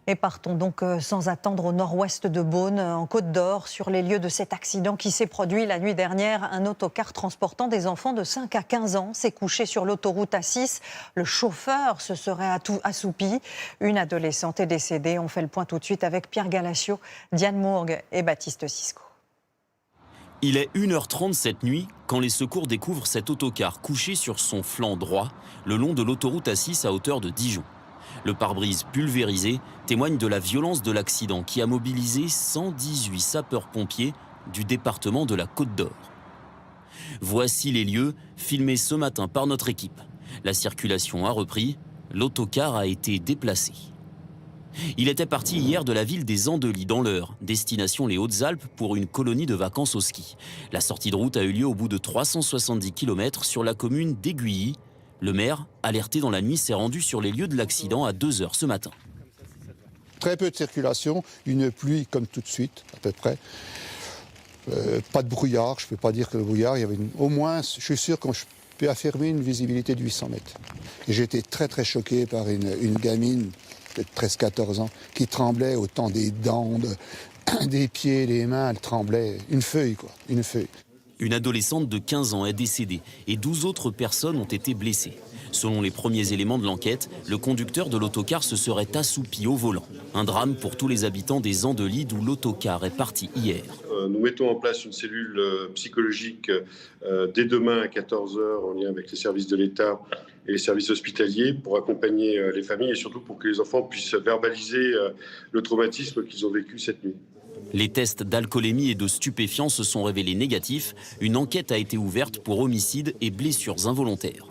Et partons donc sans attendre au nord-ouest de Beaune, en Côte d'Or, sur les lieux de cet accident qui s'est produit la nuit dernière. Un autocar transportant des enfants de 5 à 15 ans s'est couché sur l'autoroute A6. Le chauffeur se serait assoupi. Une adolescente est décédée. On fait le point tout de suite avec Pierre Galacio, Diane Mourgue et Baptiste Cisco. Il est 1h30 cette nuit quand les secours découvrent cet autocar couché sur son flanc droit, le long de l'autoroute A6 à hauteur de Dijon. Le pare-brise pulvérisé témoigne de la violence de l'accident qui a mobilisé 118 sapeurs-pompiers du département de la Côte d'Or. Voici les lieux filmés ce matin par notre équipe. La circulation a repris, l'autocar a été déplacé. Il était parti hier de la ville des Andelys dans l'Eure, destination les Hautes-Alpes pour une colonie de vacances au ski. La sortie de route a eu lieu au bout de 370 km sur la commune d'Aiguilly. Le maire, alerté dans la nuit, s'est rendu sur les lieux de l'accident à 2 h ce matin. Très peu de circulation, une pluie comme tout de suite, à peu près. Pas de brouillard, je ne peux pas dire que le brouillard, il y avait au moins, je suis sûr qu'on peut affirmer une visibilité de 800 mètres. J'ai été très très choqué par une gamine de 13-14 ans qui tremblait autant des dents, des pieds, des mains, elle tremblait. Une feuille, quoi, une feuille. Une adolescente de 15 ans est décédée et 12 autres personnes ont été blessées. Selon les premiers éléments de l'enquête, le conducteur de l'autocar se serait assoupi au volant. Un drame pour tous les habitants des Andelys d'où l'autocar est parti hier. Nous mettons en place une cellule psychologique dès demain à 14 h en lien avec les services de l'État et les services hospitaliers pour accompagner les familles et surtout pour que les enfants puissent verbaliser le traumatisme qu'ils ont vécu cette nuit. Les tests d'alcoolémie et de stupéfiants se sont révélés négatifs. Une enquête a été ouverte pour homicide et blessures involontaires.